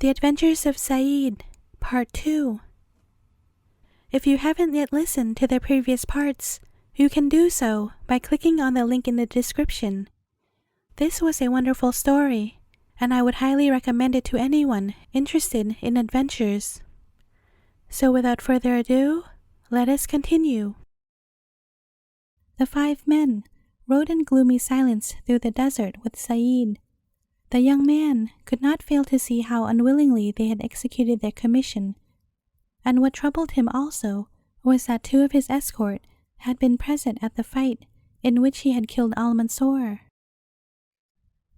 The Adventures of Saeed, Part 2. If you haven't yet listened to the previous parts, you can do so by clicking on the link in the description. This was a wonderful story, and I would highly recommend it to anyone interested in adventures. So without further ado, let us continue. The 5 men rode in gloomy silence through the desert with Saeed. The young man could not fail to see how unwillingly they had executed their commission, and what troubled him also was that 2 of his escort had been present at the fight in which he had killed Al-Mansur.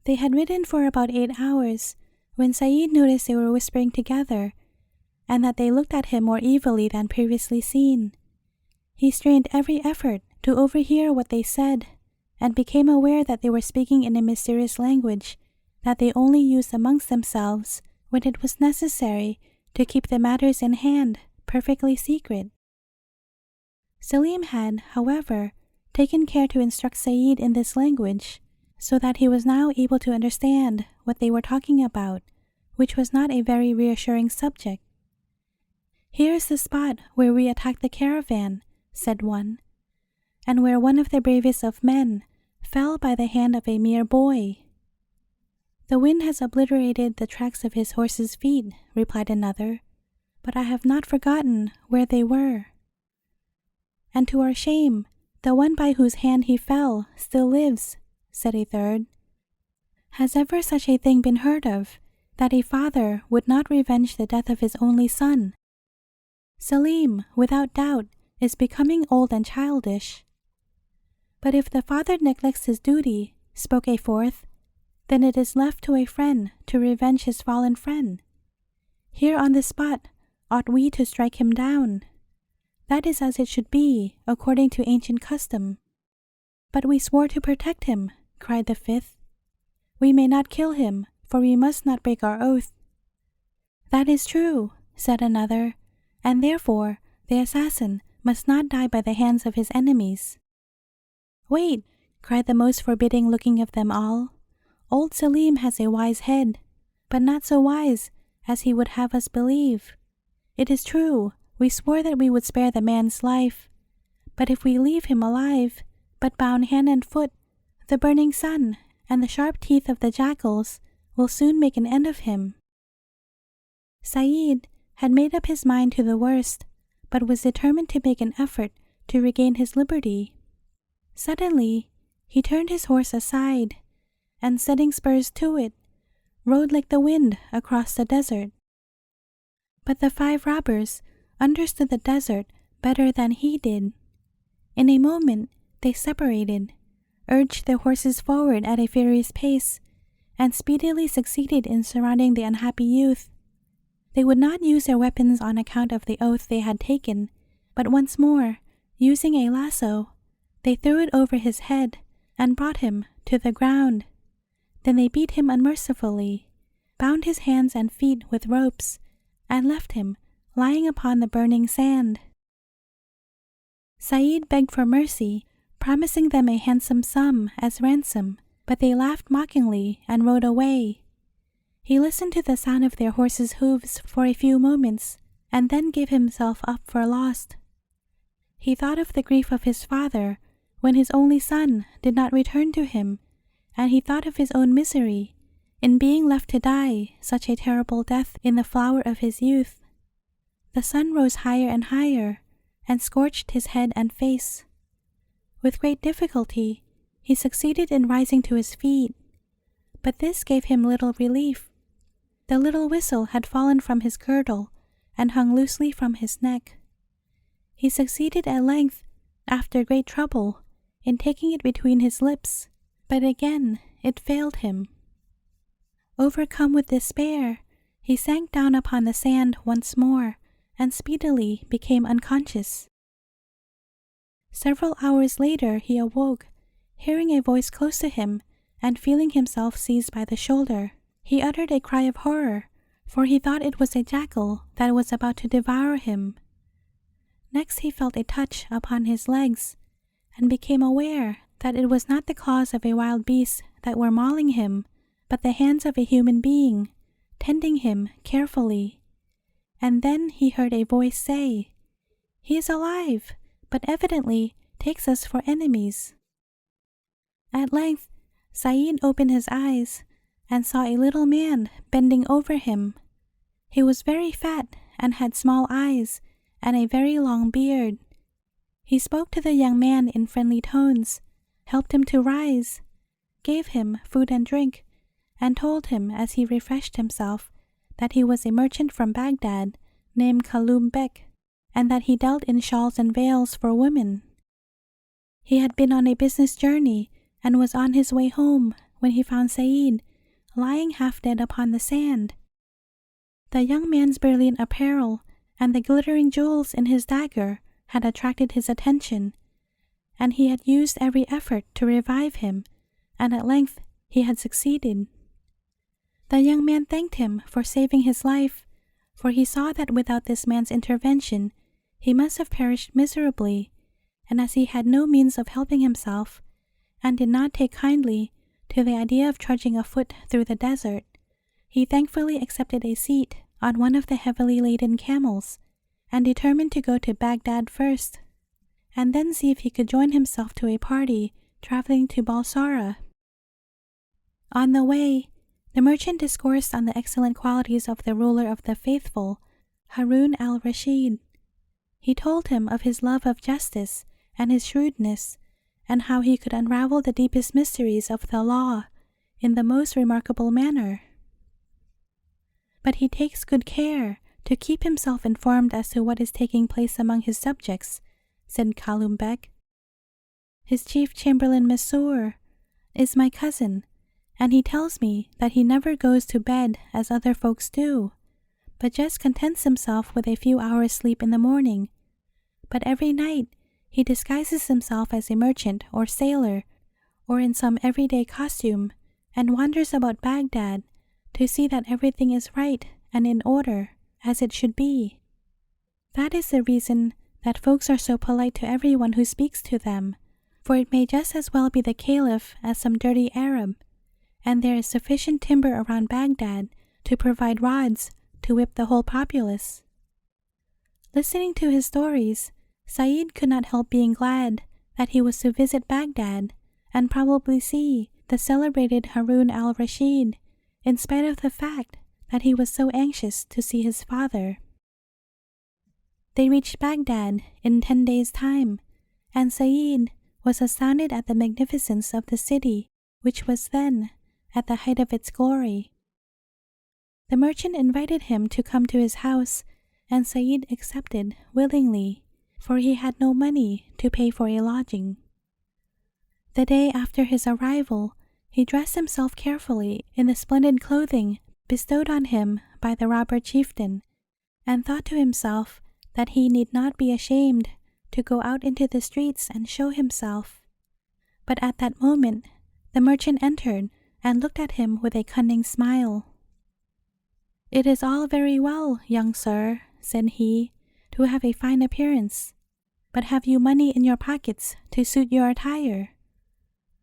They had ridden for about 8 hours when Saeed noticed they were whispering together, and that they looked at him more evilly than previously seen. He strained every effort to overhear what they said, and became aware that they were speaking in a mysterious language that they only used amongst themselves when it was necessary to keep the matters in hand perfectly secret. Salim had, however, taken care to instruct Saeed in this language, so that he was now able to understand what they were talking about, which was not a very reassuring subject. "Here is the spot where we attacked the caravan," said one, "and where one of the bravest of men fell by the hand of a mere boy." "The wind has obliterated the tracks of his horse's feet," replied another, "but I have not forgotten where they were." "And to our shame, the one by whose hand he fell still lives," said a third. "Has ever such a thing been heard of, that a father would not revenge the death of his only son? Salim, without doubt, is becoming old and childish." "But if the father neglects his duty," spoke a fourth, "then it is left to a friend to revenge his fallen friend. Here on this spot ought we to strike him down. That is as it should be, according to ancient custom." "But we swore to protect him," cried the fifth. "We may not kill him, for we must not break our oath." "That is true," said another, "and therefore the assassin must not die by the hands of his enemies." "Wait," cried the most forbidding-looking of them all. "Old Salim has a wise head, but not so wise as he would have us believe. It is true, we swore that we would spare the man's life, but if we leave him alive, but bound hand and foot, the burning sun and the sharp teeth of the jackals will soon make an end of him." Saeed had made up his mind to the worst, but was determined to make an effort to regain his liberty. Suddenly, he turned his horse aside, and setting spurs to it, rode like the wind across the desert. But the 5 robbers understood the desert better than he did. In a moment they separated, urged their horses forward at a furious pace, and speedily succeeded in surrounding the unhappy youth. They would not use their weapons on account of the oath they had taken, but once more, using a lasso, they threw it over his head and brought him to the ground. Then they beat him unmercifully, bound his hands and feet with ropes, and left him lying upon the burning sand. Saeed begged for mercy, promising them a handsome sum as ransom, but they laughed mockingly and rode away. He listened to the sound of their horses' hooves for a few moments, and then gave himself up for lost. He thought of the grief of his father when his only son did not return to him, and he thought of his own misery in being left to die such a terrible death in the flower of his youth. The sun rose higher and higher, and scorched his head and face. With great difficulty, he succeeded in rising to his feet, but this gave him little relief. The little whistle had fallen from his girdle and hung loosely from his neck. He succeeded at length, after great trouble, in taking it between his lips, but again it failed him. Overcome with despair, he sank down upon the sand once more and speedily became unconscious. Several hours later he awoke, hearing a voice close to him and feeling himself seized by the shoulder. He uttered a cry of horror, for he thought it was a jackal that was about to devour him. Next he felt a touch upon his legs, and became aware that it was not the claws of a wild beast that were mauling him, but the hands of a human being, tending him carefully. And then he heard a voice say, "He is alive, but evidently takes us for enemies." At length, Saeed opened his eyes and saw a little man bending over him. He was very fat and had small eyes and a very long beard. He spoke to the young man in friendly tones, helped him to rise, gave him food and drink, and told him as he refreshed himself that he was a merchant from Baghdad named Kalum Bek, and that he dealt in shawls and veils for women. He had been on a business journey and was on his way home when he found Saeed lying half dead upon the sand. The young man's brilliant apparel and the glittering jewels in his dagger had attracted his attention, and he had used every effort to revive him, and at length he had succeeded. The young man thanked him for saving his life, for he saw that without this man's intervention he must have perished miserably, and as he had no means of helping himself, and did not take kindly to the idea of trudging afoot through the desert, he thankfully accepted a seat on one of the heavily laden camels, and determined to go to Baghdad first, and then see if he could join himself to a party traveling to Balsara. On the way, the merchant discoursed on the excellent qualities of the ruler of the faithful, Harun al-Rashid. He told him of his love of justice and his shrewdness, and how he could unravel the deepest mysteries of the law in the most remarkable manner. But he takes good care to keep himself informed as to what is taking place among his subjects, said Kalum Bek. His chief chamberlain Masrur is my cousin, and he tells me that he never goes to bed as other folks do, but just contents himself with a few hours' sleep in the morning. But every night he disguises himself as a merchant or sailor, or in some everyday costume, and wanders about Baghdad to see that everything is right and in order, as it should be. That is the reason that folks are so polite to everyone who speaks to them, for it may just as well be the caliph as some dirty Arab, and there is sufficient timber around Baghdad to provide rods to whip the whole populace. Listening to his stories, Saeed could not help being glad that he was to visit Baghdad and probably see the celebrated Harun al-Rashid, in spite of the fact that he was so anxious to see his father. They reached Baghdad in 10 days' time, and Saeed was astounded at the magnificence of the city, which was then at the height of its glory. The merchant invited him to come to his house, and Saeed accepted willingly, for he had no money to pay for a lodging. The day after his arrival, he dressed himself carefully in the splendid clothing bestowed on him by the robber chieftain, and thought to himself that he need not be ashamed to go out into the streets and show himself. But at that moment, the merchant entered and looked at him with a cunning smile. "It is all very well, young sir," said he, "to have a fine appearance, but have you money in your pockets to suit your attire?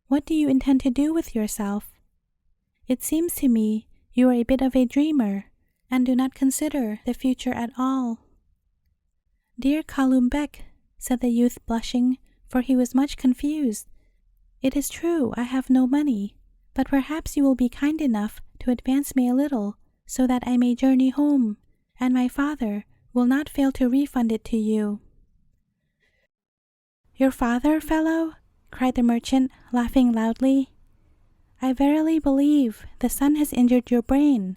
What do you intend to do with yourself? It seems to me you are a bit of a dreamer, and do not consider the future at all." "Dear Kalum Bek," said the youth, blushing, for he was much confused, "it is true I have no money, but perhaps you will be kind enough to advance me a little, so that I may journey home, and my father will not fail to refund it to you." "Your father, fellow?" cried the merchant, laughing loudly. "I verily believe the sun has injured your brain.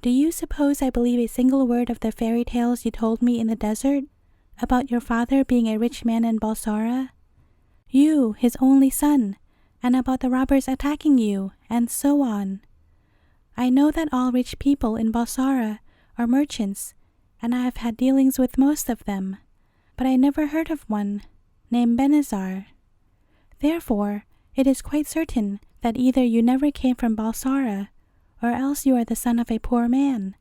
Do you suppose I believe a single word of the fairy tales you told me in the desert, about your father being a rich man in Balsara? You, his only son, and about the robbers attacking you, and so on. I know that all rich people in Balsara are merchants, and I have had dealings with most of them, but I never heard of one named Benazar. Therefore, it is quite certain that either you never came from Balsara, or else you are the son of a poor man,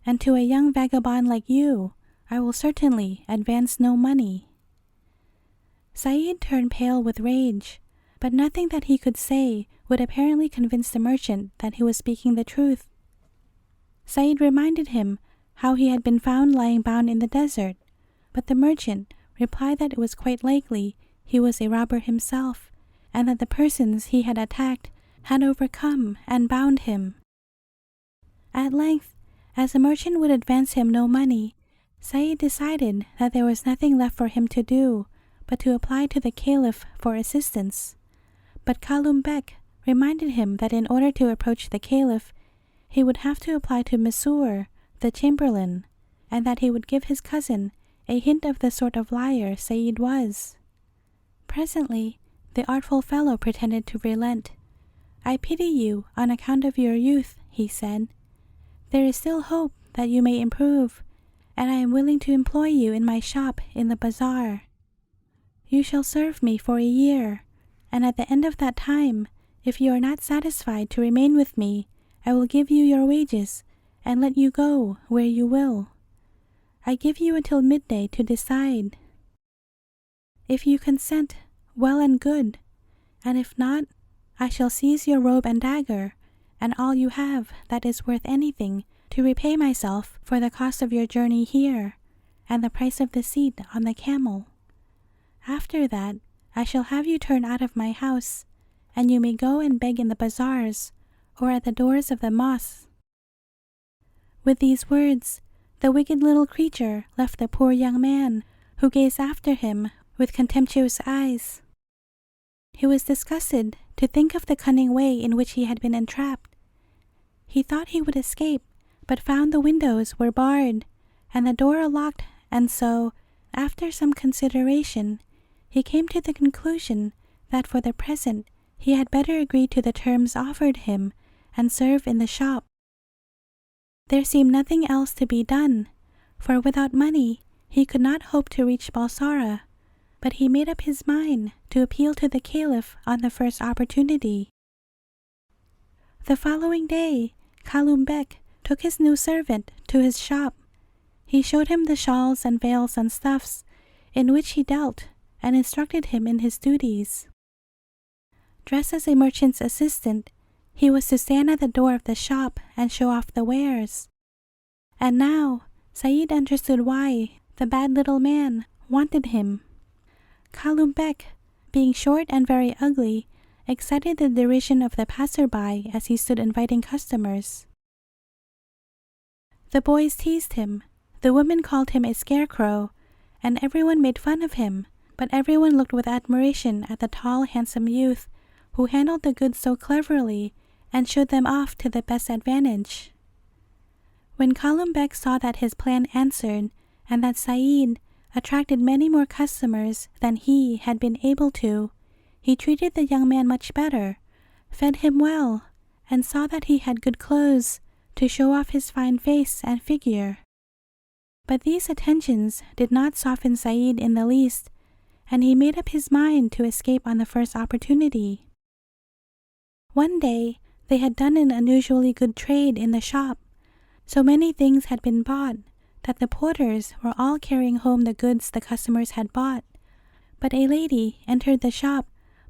and to a young vagabond like you, I will certainly advance no money." Saeed turned pale with rage, but nothing that he could say would apparently convince the merchant that he was speaking the truth. Said reminded him how he had been found lying bound in the desert, but the merchant replied that it was quite likely he was a robber himself, and that the persons he had attacked had overcome and bound him. At length, as the merchant would advance him no money, Said decided that there was nothing left for him to do but to apply to the caliph for assistance. But Kalum Bek reminded him that in order to approach the caliph, he would have to apply to Mesrour, the chamberlain, and that he would give his cousin a hint of the sort of liar Said was. Presently, the artful fellow pretended to relent. "I pity you on account of your youth," he said. "There is still hope that you may improve, and I am willing to employ you in my shop in the bazaar. You shall serve me for a year, and at the end of that time, if you are not satisfied to remain with me, I will give you your wages and let you go where you will. I give you until midday to decide. If you consent, well and good, and if not, I shall seize your robe and dagger, and all you have that is worth anything, to repay myself for the cost of your journey here, and the price of the seat on the camel. After that, I shall have you turned out of my house, and you may go and beg in the bazaars, or at the doors of the mosques." With these words, the wicked little creature left the poor young man, who gazed after him with contemptuous eyes. He was disgusted to think of the cunning way in which he had been entrapped. He thought he would escape, but found the windows were barred and the door locked, and so, after some consideration, he came to the conclusion that for the present he had better agree to the terms offered him and serve in the shop. There seemed nothing else to be done, for without money he could not hope to reach Balsara, but he made up his mind to appeal to the caliph on the first opportunity. The following day, Kalum Bek took his new servant to his shop. He showed him the shawls and veils and stuffs in which he dealt and instructed him in his duties. Dressed as a merchant's assistant, he was to stand at the door of the shop and show off the wares. And now Said understood why the bad little man wanted him. Kalum Bek, being short and very ugly, excited the derision of the passer-by as he stood inviting customers. The boys teased him, the women called him a scarecrow, and everyone made fun of him, but everyone looked with admiration at the tall, handsome youth who handled the goods so cleverly and showed them off to the best advantage. When Kalum Bek saw that his plan answered, and that Said attracted many more customers than he had been able to, he treated the young man much better, fed him well, and saw that he had good clothes to show off his fine face and figure. But these attentions did not soften Said in the least, and he made up his mind to escape on the first opportunity. One day, they had done an unusually good trade in the shop. So many things had been bought that the porters were all carrying home the goods the customers had bought. But a lady entered the shop,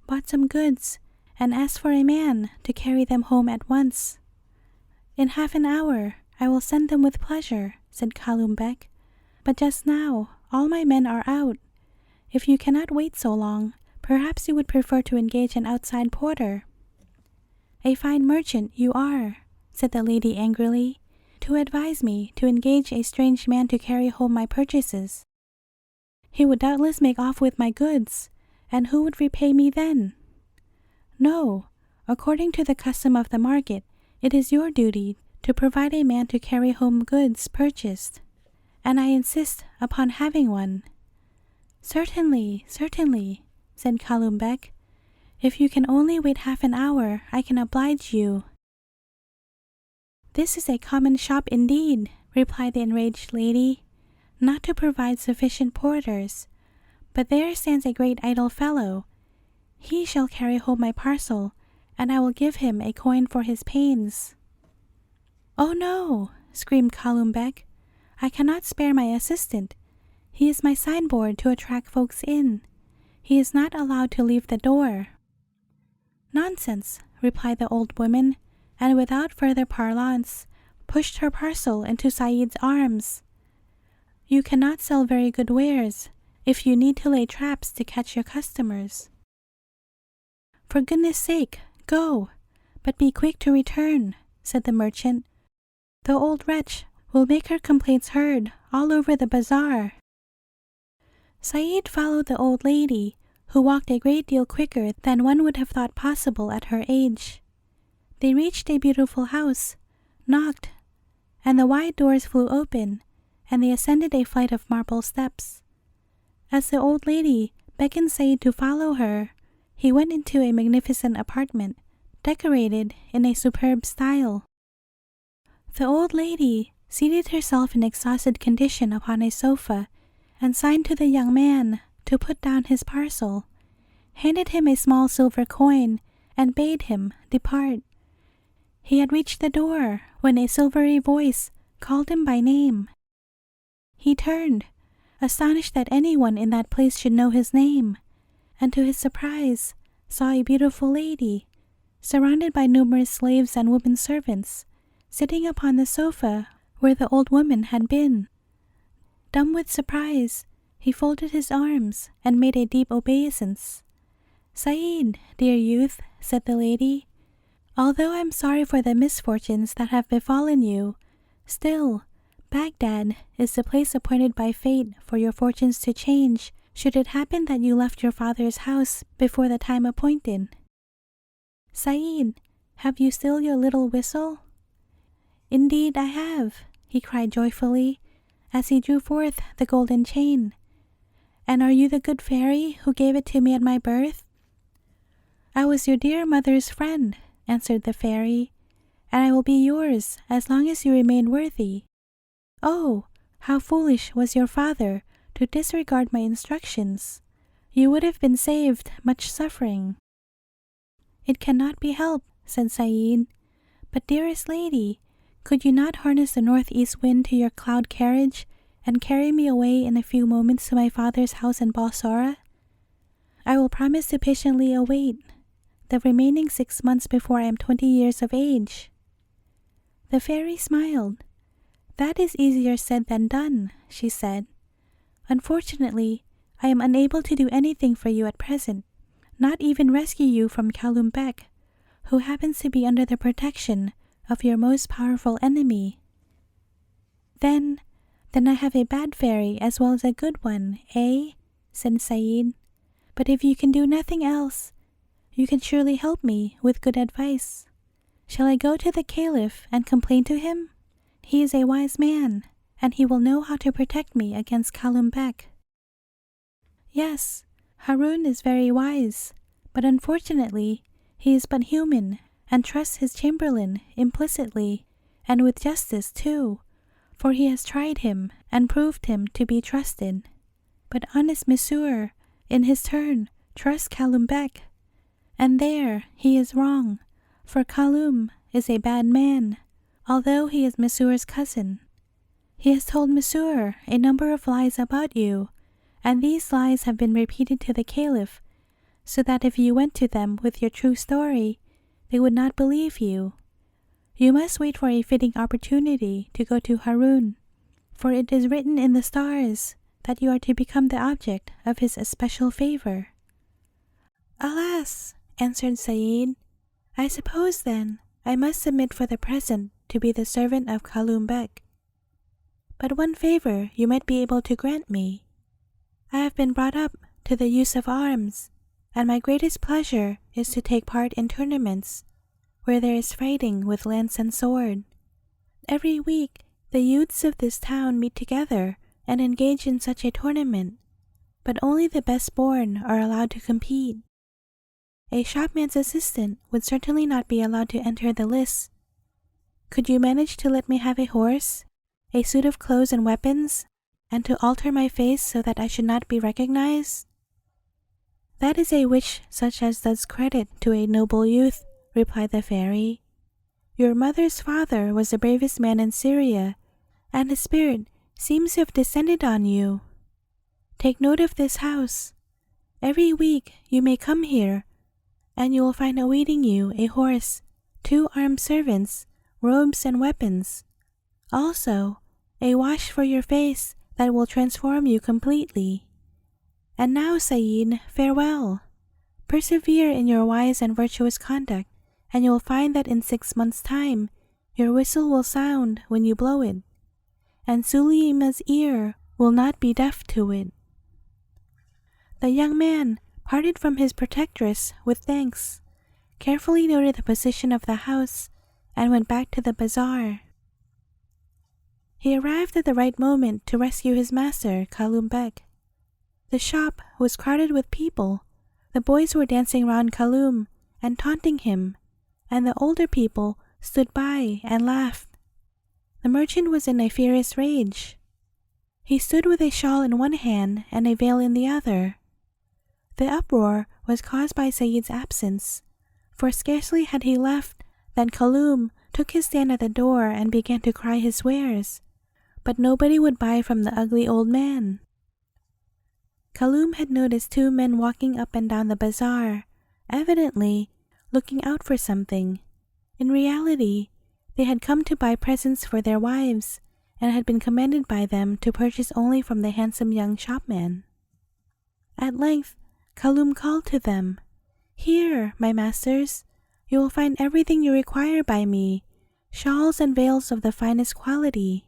bought some goods, and asked for a man to carry them home at once. "In half an hour I will send them with pleasure," said Kalum Bek, "but just now all my men are out. If you cannot wait so long, perhaps you would prefer to engage an outside porter." "A fine merchant you are," said the lady angrily, "to advise me to engage a strange man to carry home my purchases. He would doubtless make off with my goods, and who would repay me then? No, according to the custom of the market, it is your duty to provide a man to carry home goods purchased, and I insist upon having one." "Certainly, certainly," said Kalum Bek. "If you can only wait half an hour, I can oblige you." "This is a common shop indeed," replied the enraged lady, "not to provide sufficient porters. But there stands a great idle fellow. He shall carry home my parcel, and I will give him a coin for his pains." "Oh no," screamed Kalum Bek, "I cannot spare my assistant. He is my signboard to attract folks in. He is not allowed to leave the door." "Nonsense," replied the old woman, and without further parlance, pushed her parcel into Saeed's arms. "You cannot sell very good wares if you need to lay traps to catch your customers. For goodness sake, go, but be quick to return," said the merchant. "The old wretch will make her complaints heard all over the bazaar." Saeed followed the old lady, who walked a great deal quicker than one would have thought possible at her age. They reached a beautiful house, knocked, and the wide doors flew open, and they ascended a flight of marble steps. As the old lady beckoned Saeed to follow her, he went into a magnificent apartment, decorated in a superb style. The old lady seated herself in exhausted condition upon a sofa and signed to the young man to put down his parcel, handed him a small silver coin, and bade him depart. He had reached the door when a silvery voice called him by name. He turned, astonished that anyone in that place should know his name, and to his surprise saw a beautiful lady, surrounded by numerous slaves and women servants, sitting upon the sofa where the old woman had been. Dumb with surprise, he folded his arms and made a deep obeisance. "Saeed, dear youth," said the lady, "although I am sorry for the misfortunes that have befallen you, still, Baghdad is the place appointed by fate for your fortunes to change should it happen that you left your father's house before the time appointed. Saeed, have you still your little whistle?" "Indeed I have," he cried joyfully, as he drew forth the golden chain. "And are you the good fairy who gave it to me at my birth?" "I was your dear mother's friend," answered the fairy, "and I will be yours as long as you remain worthy. Oh, how foolish was your father to disregard my instructions! You would have been saved much suffering." "It cannot be helped," said Saeed. "But dearest lady, could you not harness the northeast wind to your cloud carriage and carry me away in a few moments to my father's house in Balsora? I will promise to patiently await the remaining 6 months before I am 20 years of age." The fairy smiled. "That is easier said than done," she said. "Unfortunately, I am unable to do anything for you at present, not even rescue you from Kaloum Bek, who happens to be under the protection of your most powerful enemy." Then I have a bad fairy as well as a good one, eh?" said Saeed. "But if you can do nothing else, you can surely help me with good advice. Shall I go to the Caliph and complain to him? He is a wise man, and he will know how to protect me against Kaloum Bek." "Yes, Harun is very wise, but unfortunately he is but human and trusts his chamberlain implicitly, and with justice too, for he has tried him and proved him to be trusted. But honest Mesur, in his turn, trusts Kaloum Bek, and there he is wrong, for Kaloum is a bad man, although he is Mesur's cousin. He has told Mesur a number of lies about you, and these lies have been repeated to the Caliph, so that if you went to them with your true story, they would not believe you. You must wait for a fitting opportunity to go to Harun, for it is written in the stars that you are to become the object of his especial favor." "Alas," answered Saeed, "I suppose then I must submit for the present to be the servant of Kaloum Bek. But one favor you might be able to grant me. I have been brought up to the use of arms, and my greatest pleasure is to take part in tournaments where there is fighting with lance and sword. Every week the youths of this town meet together and engage in such a tournament, but only the best born are allowed to compete. A shopman's assistant would certainly not be allowed to enter the lists. Could you manage to let me have a horse, a suit of clothes and weapons, and to alter my face so that I should not be recognized?" "That is a wish such as does credit to a noble youth," replied the fairy. "Your mother's father was the bravest man in Syria, and his spirit seems to have descended on you. Take note of this house. Every week you may come here, and you will find awaiting you a horse, 2 armed servants, robes and weapons, Also, a wash for your face that will transform you completely. And now, Saeed, farewell. Persevere in your wise and virtuous conduct, and you'll find that in 6 months' time, your whistle will sound when you blow it, and Suleyma's ear will not be deaf to it." The young man parted from his protectress with thanks, carefully noted the position of the house, and went back to the bazaar. He arrived at the right moment to rescue his master, Kalum Bek. The shop was crowded with people. The boys were dancing round Kalum and taunting him, and the older people stood by and laughed. The merchant was in a furious rage. He stood with a shawl in one hand and a veil in the other. The uproar was caused by Saeed's absence, for scarcely had he left than Kalum took his stand at the door and began to cry his wares, but nobody would buy from the ugly old man. Kalum had noticed 2 men walking up and down the bazaar, evidently looking out for something. In reality, they had come to buy presents for their wives and had been commanded by them to purchase only from the handsome young shopman. At length, Kalum called to them, "Here, my masters, you will find everything you require by me, shawls and veils of the finest quality."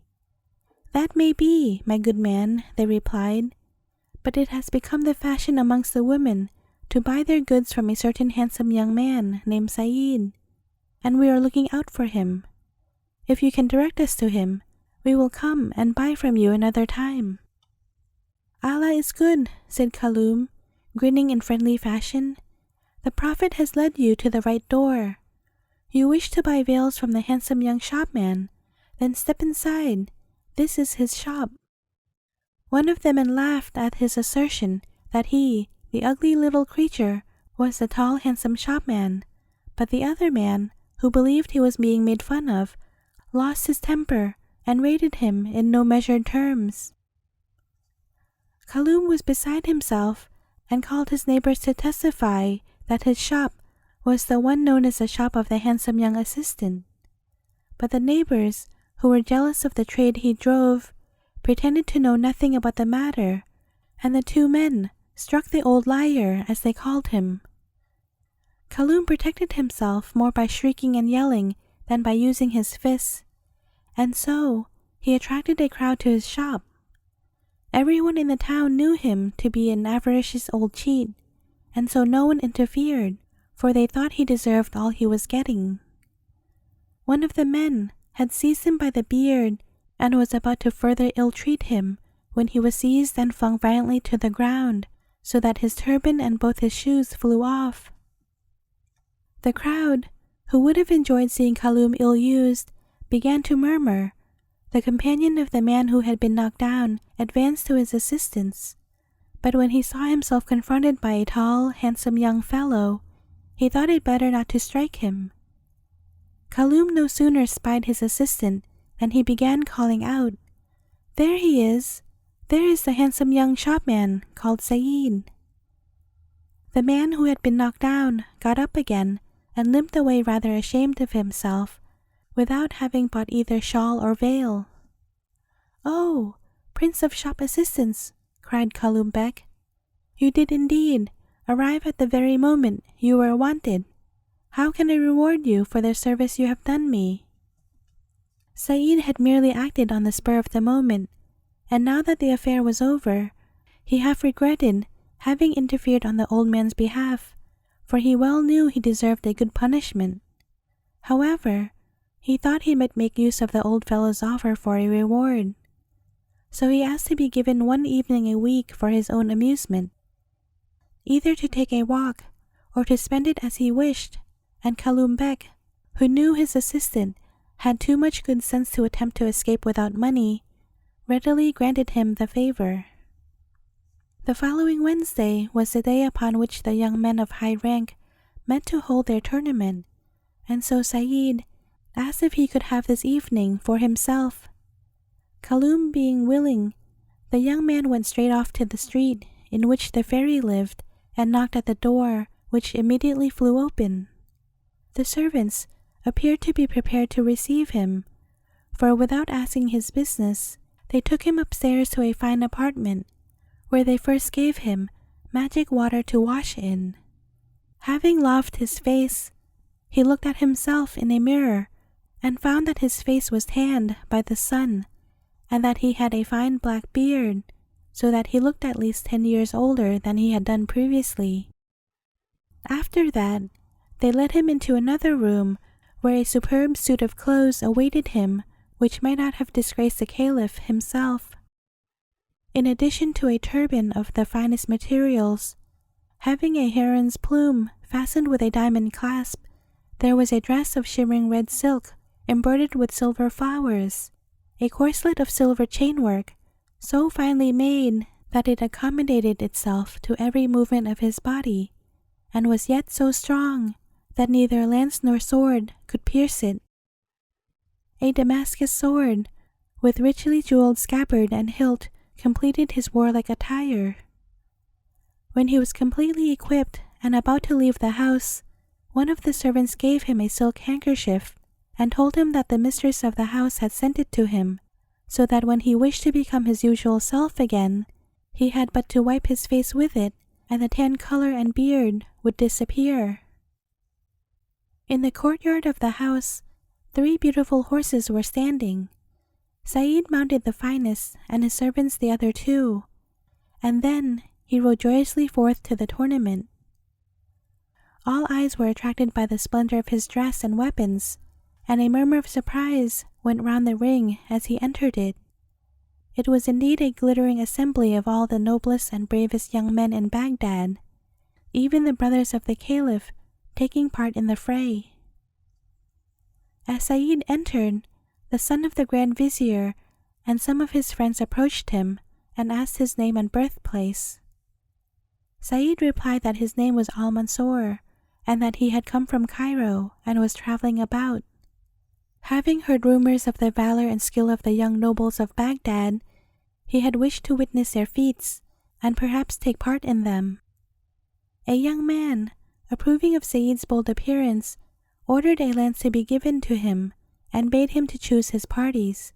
"That may be, my good man," they replied, "but it has become the fashion amongst the women to buy their goods from a certain handsome young man named Saeed, and we are looking out for him. If you can direct us to him, we will come and buy from you another time." "Allah is good," said Kalum, grinning in friendly fashion. "The Prophet has led you to the right door. You wish to buy veils from the handsome young shopman, then step inside. This is his shop." One of the men laughed at his assertion that he, the ugly little creature, was the tall handsome shopman, but the other man, who believed he was being made fun of, lost his temper and rated him in no measured terms. Kalum was beside himself and called his neighbors to testify that his shop was the one known as the shop of the handsome young assistant. But the neighbors, who were jealous of the trade he drove, pretended to know nothing about the matter, and the 2 men struck the old liar, as they called him. Kalum protected himself more by shrieking and yelling than by using his fists, and so he attracted a crowd to his shop. Everyone in the town knew him to be an avaricious old cheat, and so no one interfered, for they thought he deserved all he was getting. One of the men had seized him by the beard and was about to further ill-treat him when he was seized and flung violently to the ground, so that his turban and both his shoes flew off. The crowd, who would have enjoyed seeing Kalum ill-used, began to murmur. The companion of the man who had been knocked down advanced to his assistance, but when he saw himself confronted by a tall, handsome young fellow, he thought it better not to strike him. Kalum no sooner spied his assistant than he began calling out, "There he is! There is the handsome young shopman called Saeed." The man who had been knocked down got up again and limped away rather ashamed of himself, without having bought either shawl or veil. "Oh, Prince of Shop Assistants," cried Kalum Bek, "you did indeed arrive at the very moment you were wanted. How can I reward you for the service you have done me?" Saeed had merely acted on the spur of the moment, and now that the affair was over, he half regretted having interfered on the old man's behalf, for he well knew he deserved a good punishment. However, he thought he might make use of the old fellow's offer for a reward. So he asked to be given 1 evening a week for his own amusement, either to take a walk or to spend it as he wished, and Kalum Bek, who knew his assistant had too much good sense to attempt to escape without money, readily granted him the favor. The following Wednesday was the day upon which the young men of high rank met to hold their tournament, and so Saeed asked if he could have this evening for himself. Kalum being willing, the young man went straight off to the street in which the fairy lived and knocked at the door, which immediately flew open. The servants appeared to be prepared to receive him, for without asking his business, they took him upstairs to a fine apartment, where they first gave him magic water to wash in. Having laved his face, he looked at himself in a mirror and found that his face was tanned by the sun and that he had a fine black beard, so that he looked at least 10 years older than he had done previously. After that, they led him into another room where a superb suit of clothes awaited him which might not have disgraced the caliph himself. In addition to a turban of the finest materials, having a heron's plume fastened with a diamond clasp, there was a dress of shimmering red silk embroidered with silver flowers, a corselet of silver chainwork, so finely made that it accommodated itself to every movement of his body, and was yet so strong that neither lance nor sword could pierce it. A Damascus sword, with richly jeweled scabbard and hilt, completed his warlike attire. When he was completely equipped and about to leave the house, one of the servants gave him a silk handkerchief and told him that the mistress of the house had sent it to him, so that when he wished to become his usual self again, he had but to wipe his face with it, and the tan color and beard would disappear. In the courtyard of the house, 3 beautiful horses were standing. Said mounted the finest, and his servants the other 2, and then he rode joyously forth to the tournament. All eyes were attracted by the splendor of his dress and weapons, and a murmur of surprise went round the ring as he entered it. It was indeed a glittering assembly of all the noblest and bravest young men in Baghdad, even the brothers of the caliph taking part in the fray. As Said entered, the son of the Grand Vizier and some of his friends approached him and asked his name and birthplace. Said replied that his name was Al-Mansur, and that he had come from Cairo and was traveling about. Having heard rumors of the valor and skill of the young nobles of Baghdad, he had wished to witness their feats and perhaps take part in them. A young man, approving of Said's bold appearance, ordered a lance to be given to him and bade him to choose his parties,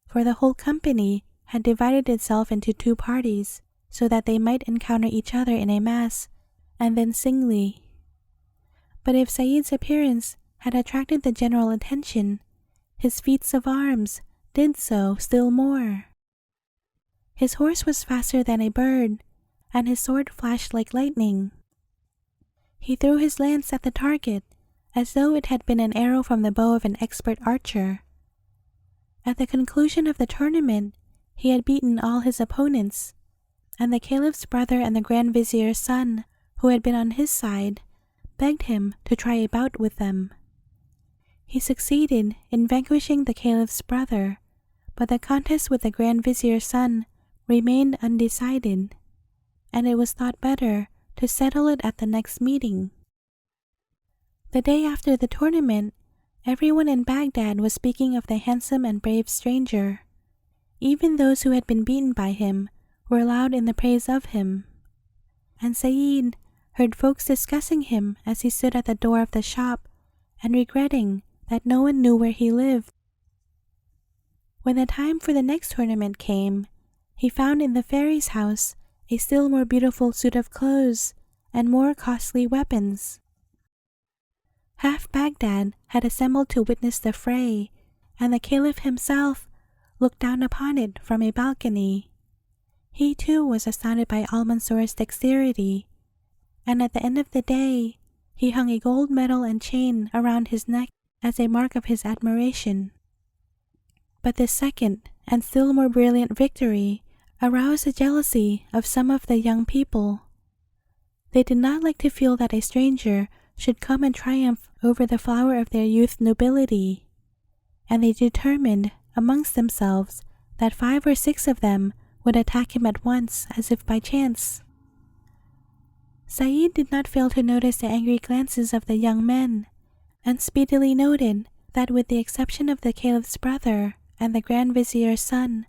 for the whole company had divided itself into 2 parties, so that they might encounter each other in a mass and then singly. But if Said's appearance had attracted the general attention, his feats of arms did so still more. His horse was faster than a bird, and his sword flashed like lightning. He threw his lance at the target as though it had been an arrow from the bow of an expert archer. At the conclusion of the tournament, he had beaten all his opponents, and the caliph's brother and the Grand Vizier's son, who had been on his side, begged him to try a bout with them. He succeeded in vanquishing the caliph's brother, but the contest with the Grand Vizier's son remained undecided, and it was thought better to settle it at the next meeting. The day after the tournament, everyone in Baghdad was speaking of the handsome and brave stranger. Even those who had been beaten by him were loud in the praise of him. And Said heard folks discussing him as he stood at the door of the shop and regretting that no one knew where he lived. When the time for the next tournament came, he found in the fairy's house a still more beautiful suit of clothes and more costly weapons. Half Baghdad had assembled to witness the fray, and the caliph himself looked down upon it from a balcony. He too was astounded by Al-Mansur's dexterity, and at the end of the day, he hung a gold medal and chain around his neck as a mark of his admiration. But this second and still more brilliant victory aroused the jealousy of some of the young people. They did not like to feel that a stranger should come and triumph over the flower of their youth's nobility, and they determined amongst themselves that 5 or 6 of them would attack him at once as if by chance. Said did not fail to notice the angry glances of the young men, and speedily noted that with the exception of the caliph's brother and the Grand Vizier's son,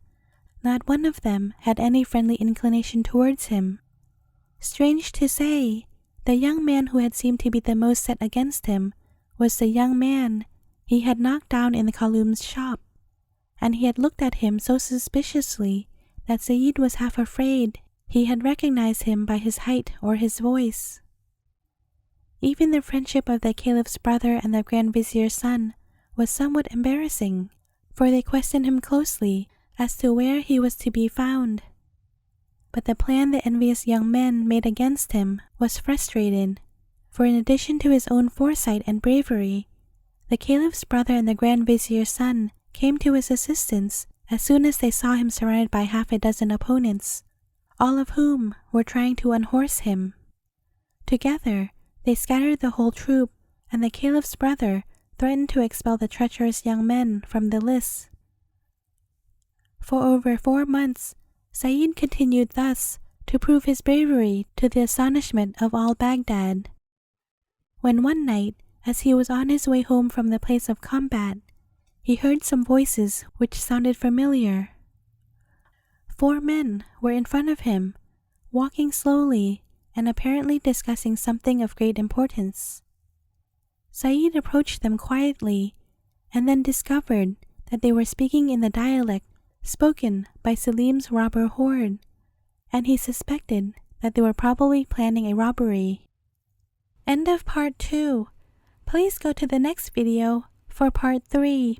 not one of them had any friendly inclination towards him. Strange to say, the young man who had seemed to be the most set against him was the young man he had knocked down in the Kalum's shop. and he had looked at him so suspiciously that Saeed was half afraid he had recognized him by his height or his voice. Even the friendship of the Caliph's brother and the Grand Vizier's son was somewhat embarrassing, for they questioned him closely as to where he was to be found. But the plan the envious young men made against him was frustrated, for in addition to his own foresight and bravery, the Caliph's brother and the Grand Vizier's son came to his assistance as soon as they saw him surrounded by half a dozen opponents, all of whom were trying to unhorse him. Together, they scattered the whole troop, and the Caliph's brother threatened to expel the treacherous young men from the lists. For over 4 months, Saeed continued thus to prove his bravery to the astonishment of all Baghdad. When one night, as he was on his way home from the place of combat, he heard some voices which sounded familiar. 4 men were in front of him, walking slowly and apparently discussing something of great importance. Saeed approached them quietly and then discovered that they were speaking in the dialect spoken by Selim's robber horde, and he suspected that they were probably planning a robbery. End of part 2. Please go to the next video for part 3.